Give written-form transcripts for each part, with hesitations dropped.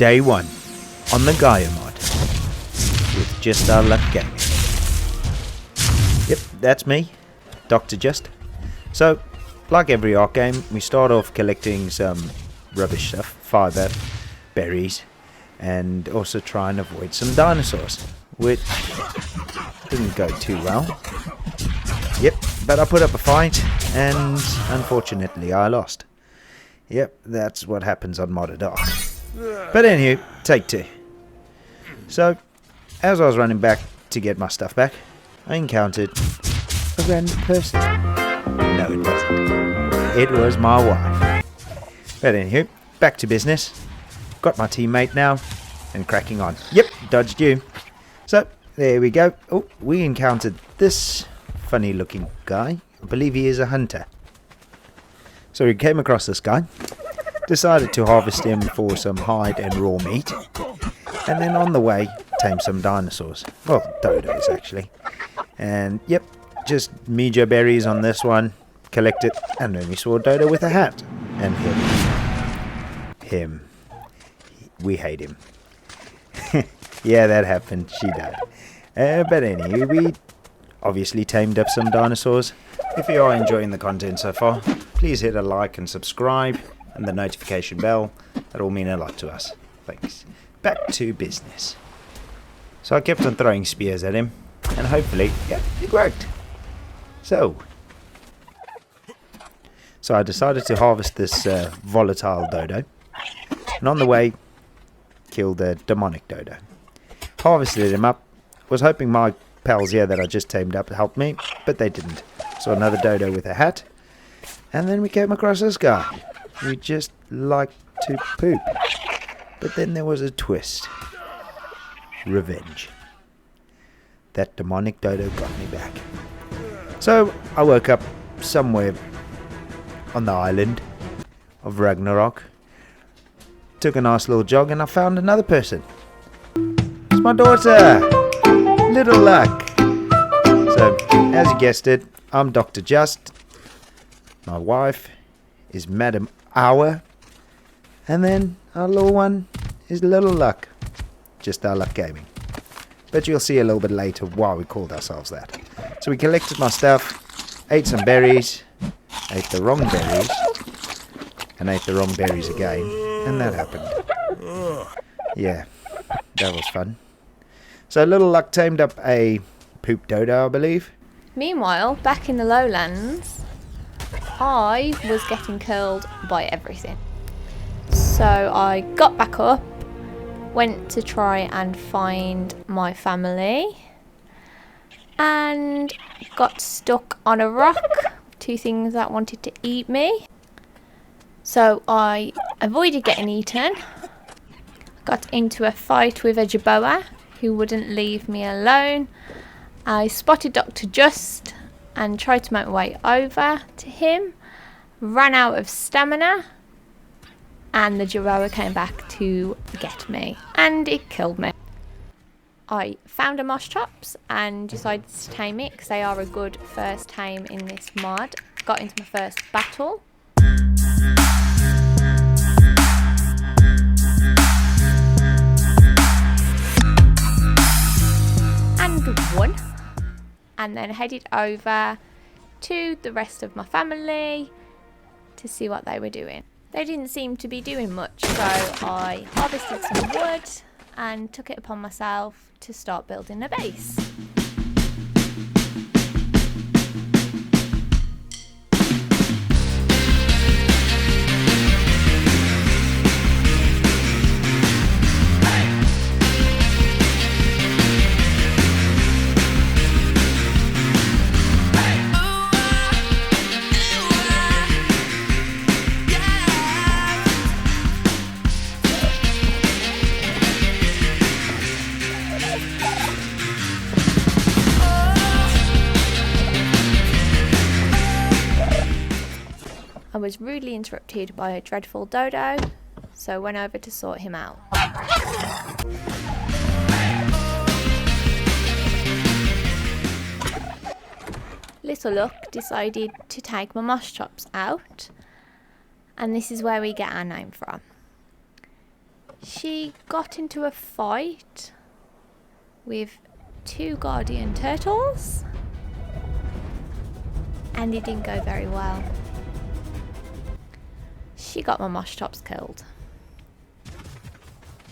Day 1 on the GAIA mod with Just Our Luck Gaming. Yep, that's me, Dr. Just. So, like every ARK game, we start off collecting some rubbish stuff, fibre, berries, and also try and avoid some dinosaurs, which didn't go too well. Yep, but I put up a fight, and unfortunately I lost. Yep, that's what happens on modded ARK. But anywho, take 2. So, as I was running back to get my stuff back, I encountered a random person. No, it wasn't. It was my wife. But anywho, back to business. Got my teammate now, and cracking on. Yep, dodged you. So, there we go. Oh, we encountered this funny looking guy. I believe he is a hunter. So we came across this guy, decided to harvest him for some hide and raw meat, and then on the way, tame some dinosaurs. Well, dodos actually. And yep, just mejo berries on this one, collect it, and then we saw a dodo with a hat. And him. We hate him. Yeah, that happened. She died. But anyway, we obviously tamed up some dinosaurs. If you are enjoying the content so far, please hit a like and subscribe and the notification bell. That'll mean a lot to us. Thanks. Back to business. So I kept on throwing spears at him, and hopefully, yeah, it worked. So I decided to harvest this volatile dodo, and on the way, killed the demonic dodo. Harvested him up, was hoping my pals here that I just tamed up helped me, but they didn't. So another dodo with a hat, and then we came across this guy who just liked to poop. But then there was a twist. Revenge. That demonic dodo got me back. So I woke up somewhere on the island of Ragnarok, took a nice little jog, and I found another person. It's my daughter, Little Luck. So, as you guessed it, I'm Dr. Just. My wife is Madam Hour. And then our little one is Little Luck. Just Our Luck Gaming. But you'll see a little bit later why we called ourselves that. So we collected my stuff, ate some berries, ate the wrong berries, and ate the wrong berries again. And that happened. Yeah, that was fun. So Little Luck tamed up a poop dodo, I believe. Meanwhile, back in the lowlands, I was getting killed by everything. So I got back up, went to try and find my family, and got stuck on a rock. 2 things that wanted to eat me. So I avoided getting eaten. Got into a fight with a jaboa who wouldn't leave me alone. I spotted Dr. Just and tried to make my way over to him. Ran out of stamina, and the jaboa came back to get me, and it killed me. I found a mosh chops and decided to tame it because they are a good first tame in this mod. Got into my first battle. And won. And then headed over to the rest of my family to see what they were doing. They didn't seem to be doing much, so I harvested some wood and took it upon myself to start building a base. I was rudely interrupted by a dreadful dodo, so I went over to sort him out. Little Luck decided to take my mosh chops out, and this is where we get our name from. She got into a fight with 2 guardian turtles, and it didn't go very well. She got my mosh tops killed.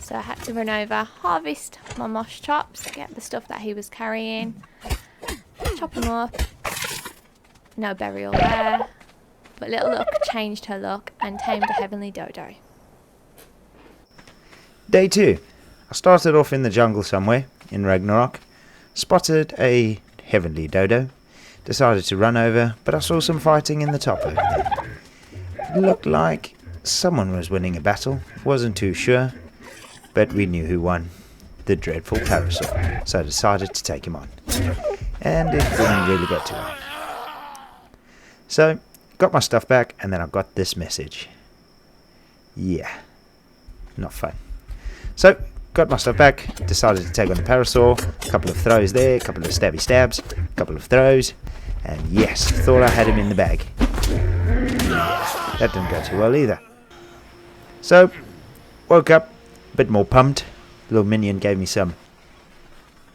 So I had to run over, harvest my mosh tops, get the stuff that he was carrying, chop him up. No burial there. But Little Luck changed her luck and tamed a heavenly dodo. Day 2. I started off in the jungle somewhere in Ragnarok, spotted a heavenly dodo, decided to run over, but I saw some fighting in the top over there. It looked like someone was winning a battle, wasn't too sure, but we knew who won, the dreadful Parasaur, so I decided to take him on. And it didn't really go too well. So, got my stuff back, and then I got this message. Yeah, not fun. So, got my stuff back, decided to take on the Parasaur, a couple of throws there, a couple of stabby stabs, a couple of throws, and yes, thought I had him in the bag. That didn't go too well either. So, woke up, a bit more pumped. The little minion gave me some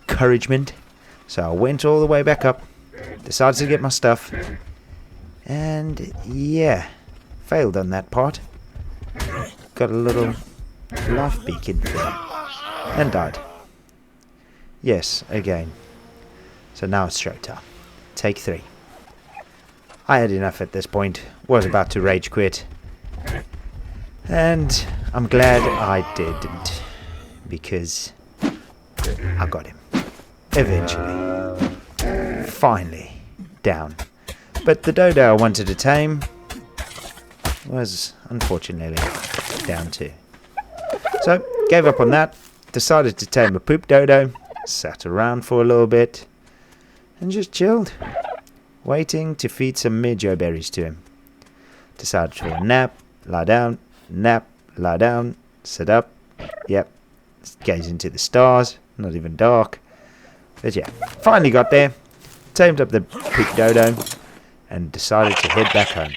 encouragement, so I went all the way back up, decided to get my stuff, and yeah, failed on that part. Got a little life beacon thing and died. Yes, again. So now it's showtime. Take 3. I had enough at this point, was about to rage quit, and I'm glad I didn't, because I got him. Eventually. Finally. Down. But the dodo I wanted to tame was unfortunately down too. So, gave up on that, decided to tame a poop dodo, sat around for a little bit, and just chilled, waiting to feed some Mijo berries to him. Decided for a nap, lie down, nap, lie down, sit up, yep, gaze into the stars, not even dark. But yeah, finally got there, tamed up the poop dodo, and decided to head back home.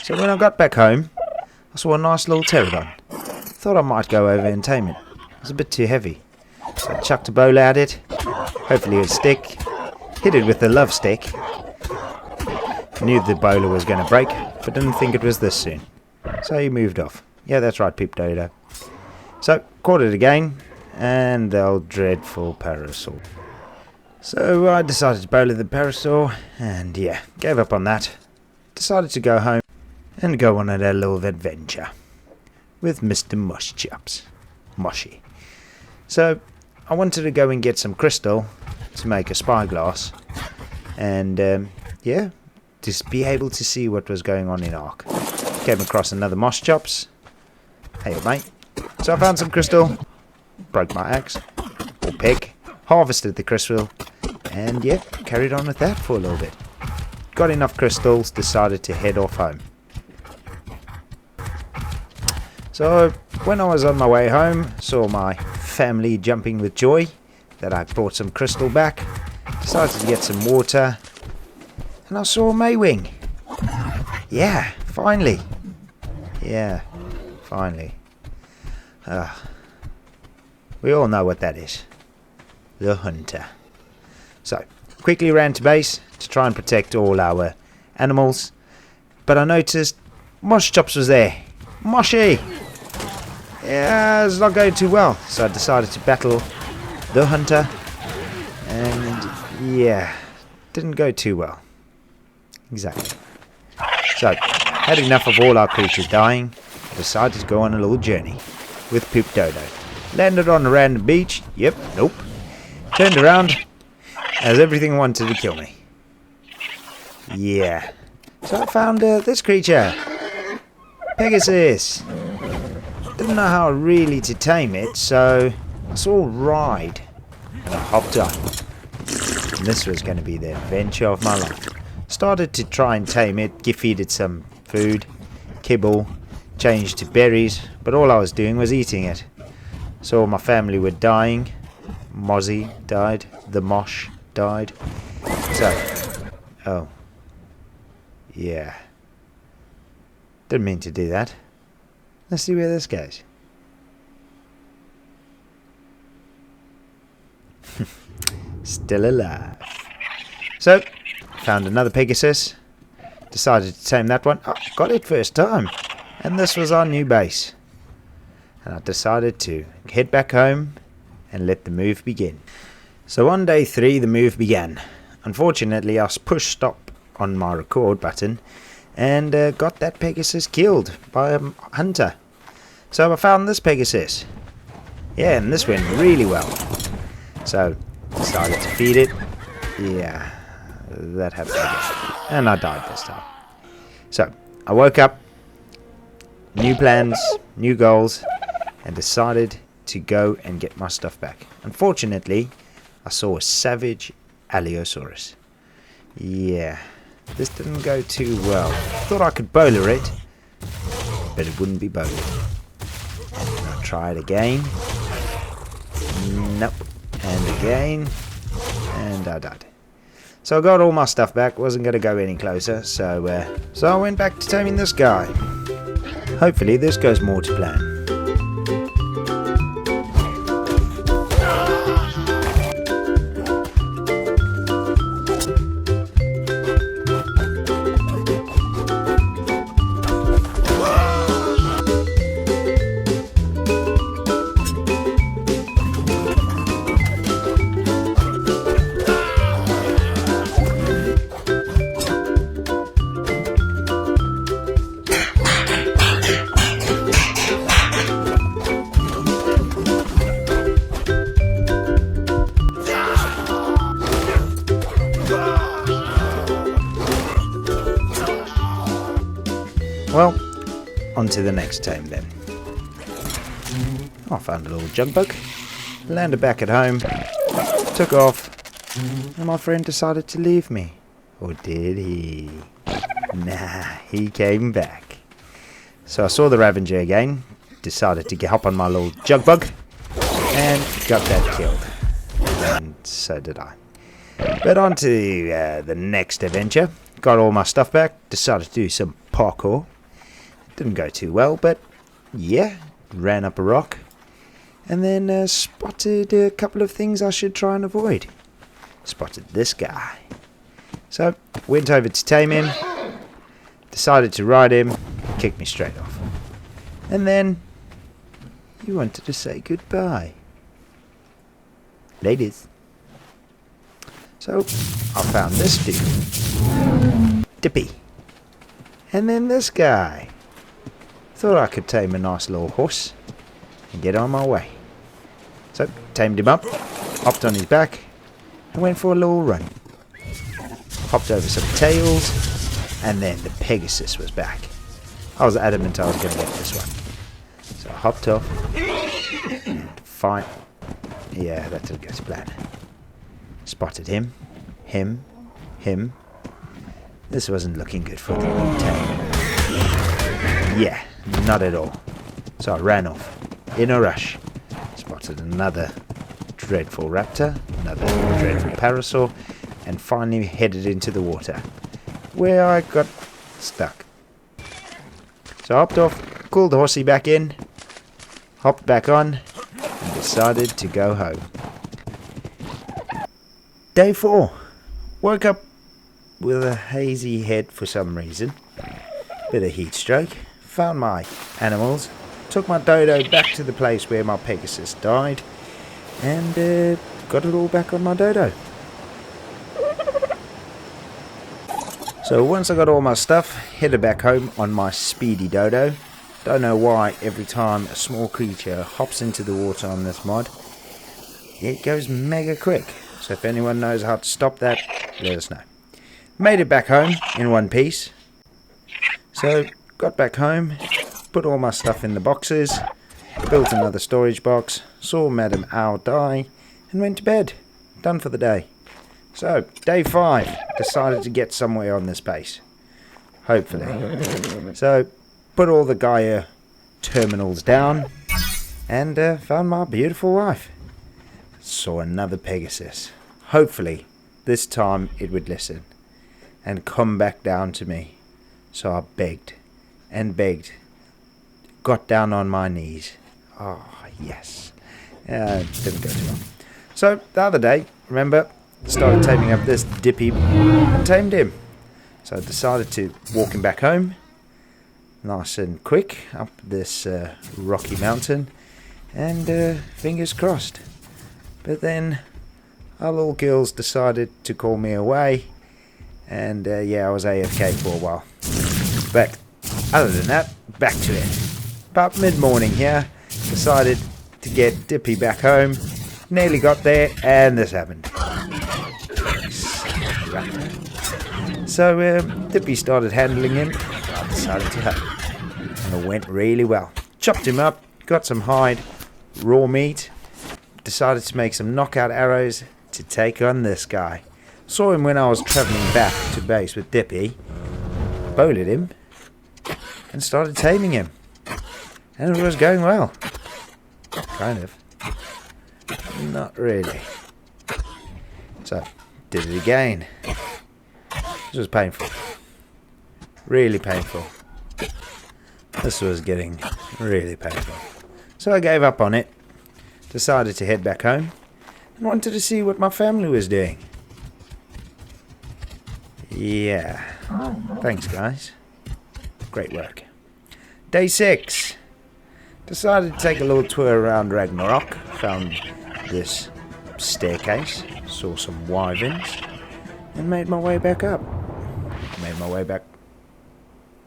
So when I got back home, I saw a nice little pterodon. Thought I might go over and tame it. It was a bit too heavy. So I chucked a bowl at it. Hopefully it would stick. Hit it with the love stick. Knew the bowler was going to break, but didn't think it was this soon. So he moved off. Yeah, that's right, poop dodo. So, caught it again, and the old dreadful Parasaur. So I decided to bowler the Parasaur, and yeah, gave up on that. Decided to go home and go on a little adventure with Mr. Mush Chops. Mushy. So I wanted to go and get some crystal to make a spyglass, and yeah, just be able to see what was going on in ARK. Came across another Mosh Chops. Hey mate. So I found some crystal, broke my axe, or pick, harvested the crystal, and yeah, carried on with that for a little bit. Got enough crystals, decided to head off home. So when I was on my way home, saw my family jumping with joy that I brought some crystal back, decided to get some water, and I saw Maywing. Yeah, finally. Yeah, finally. We all know what that is. The hunter. So, quickly ran to base to try and protect all our animals, but I noticed Mosh Chops was there. Moshy! Yeah, it's not going too well, so I decided to battle the hunter, and yeah, didn't go too well. Exactly. So, had enough of all our creatures dying, I decided to go on a little journey with Poop Dodo. Landed on a random beach. Yep, nope. Turned around, as everything wanted to kill me. Yeah. So I found this creature. Pegasus. Didn't know how really to tame it, so I saw Ride, and I hopped on. And this was going to be the adventure of my life. Started to try and tame it, feed it some food, kibble, changed to berries, but all I was doing was eating it. Saw my family were dying. Mozzie died. The Mosh died. So, oh, yeah. Didn't mean to do that. Let's see where this goes. Still alive. So, found another Pegasus. Decided to tame that one. Oh, got it first time. And this was our new base. And I decided to head back home and let the move begin. So on day 3 the move began. Unfortunately I pushed stop on my record button and got that Pegasus killed by a hunter. So I found this Pegasus. Yeah, and this went really well. So decided to feed it. Yeah, that happened again. And I died this time. So I woke up, new plans, new goals, and decided to go and get my stuff back. Unfortunately, I saw a savage Allosaurus. Yeah, this didn't go too well. Thought I could bowler it, but it wouldn't be bowling. I'll try it again. Nope. And again. And I died. So I got all my stuff back. Wasn't going to go any closer. So I went back to taming this guy. Hopefully this goes more to plan. Well, on to the next tame then. I found a little junk bug, landed back at home, took off, and my friend decided to leave me. Or did he? Nah, he came back. So I saw the Ravager again, decided to hop on my little junk bug, and got that killed. And so did I. But on to the next adventure. Got all my stuff back, decided to do some parkour. Didn't go too well, but yeah, ran up a rock and then spotted a couple of things I should try and avoid. Spotted this guy. So went over to tame him, decided to ride him, kicked me straight off. And then he wanted to say goodbye. Ladies. So I found this dude, Dippy, and then this guy. Thought I could tame a nice little horse and get on my way. So tamed him up, hopped on his back, and went for a little run. Hopped over some tails, and then the Pegasus was back. I was adamant I was going to get this one. So I hopped off, and fine. Yeah, that didn't go to plan. Spotted him. This wasn't looking good for the tame. Yeah, not at all. So I ran off, in a rush. Spotted another dreadful raptor, another dreadful parasaur, and finally headed into the water, where I got stuck. So I hopped off, called the horsey back in, hopped back on, and decided to go home. Day 4. Woke up with a hazy head for some reason. Bit of heat stroke. Found my animals. Took my dodo back to the place where my Pegasus died. And got it all back on my dodo. So once I got all my stuff, headed back home on my speedy dodo. Don't know why every time a small creature hops into the water on this mod, it goes mega quick. So if anyone knows how to stop that, let us know. Made it back home in one piece. So got back home, put all my stuff in the boxes, built another storage box, saw Madam Owl die, and went to bed. Done for the day. So day 5, decided to get somewhere on this base. Hopefully. So put all the GAIA terminals down and found my beautiful wife. Saw another Pegasus. Hopefully this time it would listen and come back down to me. So I begged and begged. Got down on my knees. Oh, yes. Didn't go too well. So, the other day, remember, started taming up this Dippy and tamed him. So I decided to walk him back home, nice and quick, up this rocky mountain, and fingers crossed. But then our little girls decided to call me away, and yeah, I was AFK for a while. But other than that, back to it. About mid-morning here, decided to get Dippy back home, nearly got there, and this happened. So Dippy started handling him, I decided to help, and it went really well. Chopped him up, got some hide, raw meat, decided to make some knockout arrows to take on this guy. Saw him when I was travelling back to base with Dippy, bowled him, and started taming him. And it was going well. Kind of. Not really. So, did it again. This was painful. Really painful. This was getting really painful. So I gave up on it. Decided to head back home. And wanted to see what my family was doing. Yeah. Thanks, guys. Great work. Day 6. Decided to take a little tour around Ragnarok. Found this staircase. Saw some wyverns. And made my way back up.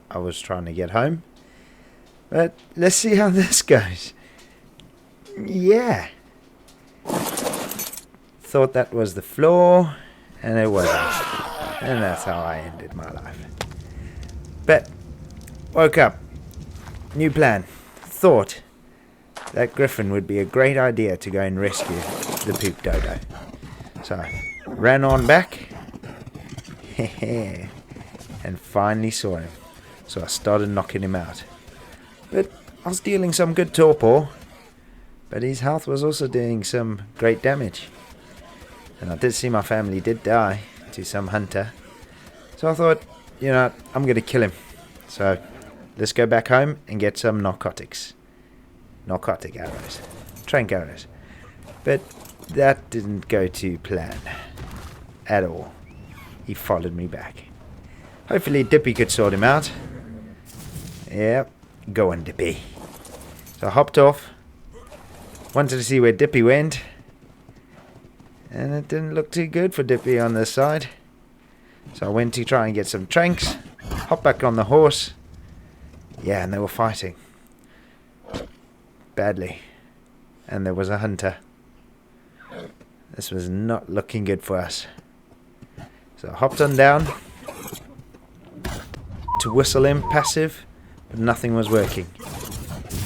I was trying to get home. But let's see how this goes. Yeah. Thought that was the floor. And it wasn't. And that's how I ended my life. But woke up. New plan. Thought that griffin would be a great idea to go and rescue the poop dodo. So ran on back. And finally saw him. So I started knocking him out. But I was dealing some good torpor. But his health was also doing some great damage. And I did see my family did die to some hunter. So I thought, you know, I'm going to kill him. So let's go back home and get some narcotics. Narcotic arrows. Trank arrows. But that didn't go to plan. At all. He followed me back. Hopefully Dippy could sort him out. Yeah, go on Dippy. So I hopped off. Wanted to see where Dippy went. And it didn't look too good for Dippy on this side. So I went to try and get some tranks. Hopped back on the horse. Yeah, and they were fighting. Badly. And there was a hunter. This was not looking good for us. So I hopped on down to whistle him passive, but nothing was working.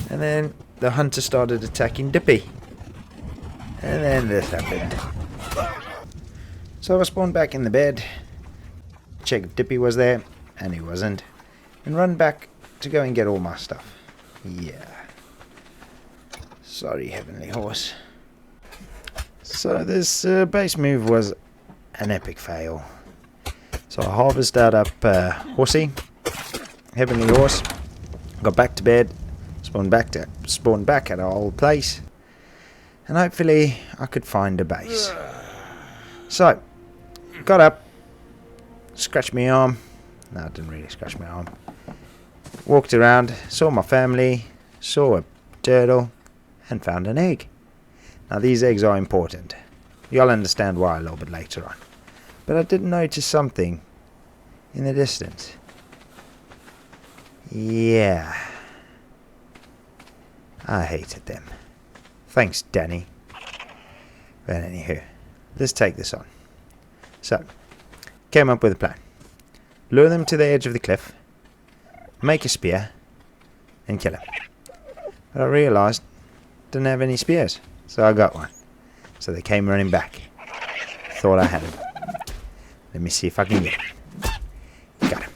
And then the hunter started attacking Dippy. And then this happened. So I spawned back in the bed, checked if Dippy was there, and he wasn't, and run back to go and get all my stuff. Yeah. Sorry, Heavenly Horse. So this base move was an epic fail. So I harvested up Horsey, Heavenly Horse, got back to bed, spawned back at our old place, and hopefully I could find a base. So, got up, scratched my arm. No, I didn't really scratch my arm. Walked around, saw my family, saw a turtle, and found an egg. Now these eggs are important. You'll understand why a little bit later on. But I did notice something in the distance. Yeah. I hated them. Thanks, Danny. But anywho, let's take this on. So, came up with a plan. Lure them to the edge of the cliff, make a spear, and kill him. But I realised didn't have any spears, so I got one. So they came running back. Thought I had him. Let me see if I can get him. Got him.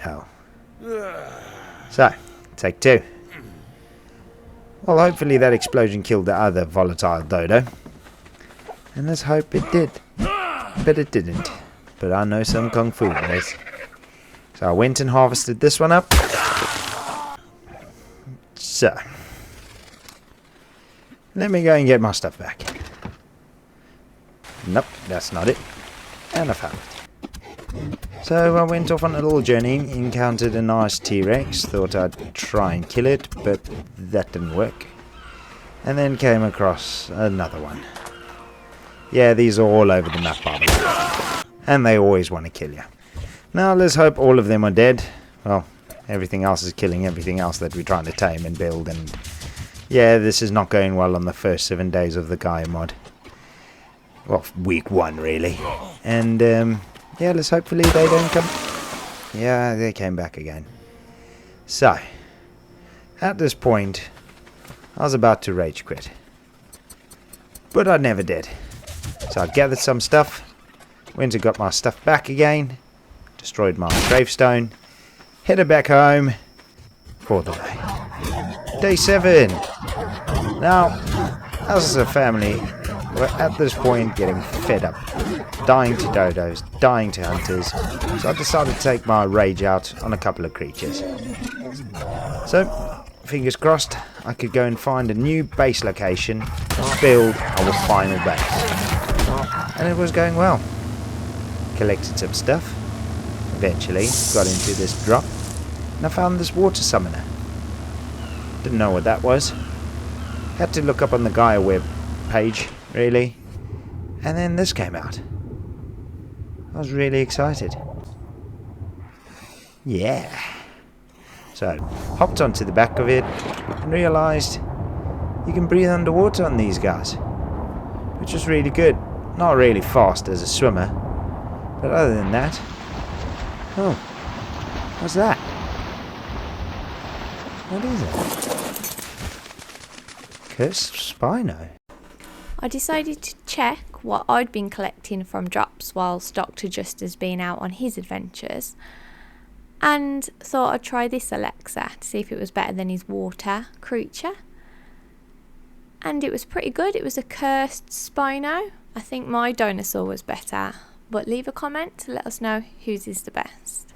Oh. So, take 2. Well, hopefully that explosion killed the other volatile dodo. And let's hope it did. But it didn't. But I know some kung fu, boys. So I went and harvested this one up. So, let me go and get my stuff back. Nope, that's not it. And I found it. So I went off on a little journey, encountered a nice T-Rex, thought I'd try and kill it, but that didn't work. And then came across another one. Yeah, these are all over the map, by the way. And they always want to kill you. Now let's hope all of them are dead. Well, everything else is killing everything else that we're trying to tame and build, and yeah, this is not going well on the first 7 days of the GAIA mod. Well, week 1 really. And yeah, let's hopefully they don't come. Yeah, they came back again. So, at this point, I was about to rage quit. But I never did. So I gathered some stuff, went and got my stuff back again, destroyed my gravestone, headed back home for the day. Day 7. Now, as a family, we're at this point getting fed up. Dying to dodos, dying to hunters. So I decided to take my rage out on a couple of creatures. So, fingers crossed, I could go and find a new base location and build our final base. And it was going well. Collected some stuff. Eventually got into this drop. And I found this water summoner. Didn't know what that was. Had to look up on the GAIA web page, really. And then this came out. I was really excited. Yeah. So, hopped onto the back of it and realised you can breathe underwater on these guys. Which was really good. Not really fast as a swimmer. But other than that... Oh. What's that? What is it? Cursed Spino. I decided to check what I'd been collecting from drops whilst Dr. Just has been out on his adventures, and thought I'd try this Alexa to see if it was better than his water creature. And it was pretty good. It was a cursed Spino. I think my dinosaur was better, but leave a comment to let us know whose is the best.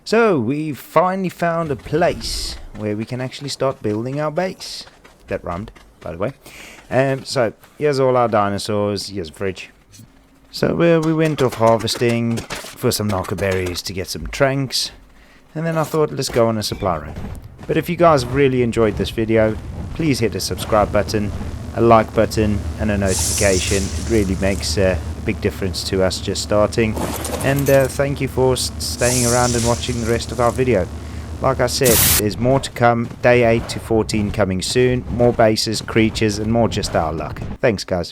So, we've finally found a place where we can actually start building our base. That rhymed, by the way. So, here's all our dinosaurs. Here's a fridge. So, we went off harvesting for some knockerberries to get some tranks. And then I thought, let's go on a supply run. But if you guys really enjoyed this video, please hit the subscribe button, a like button, and a notification. It really makes a big difference to us just starting. And thank you for staying around and watching the rest of our video. Like I said, there's more to come. Day 8 to 14 coming soon. More bases, creatures, and more just our luck. Thanks, guys.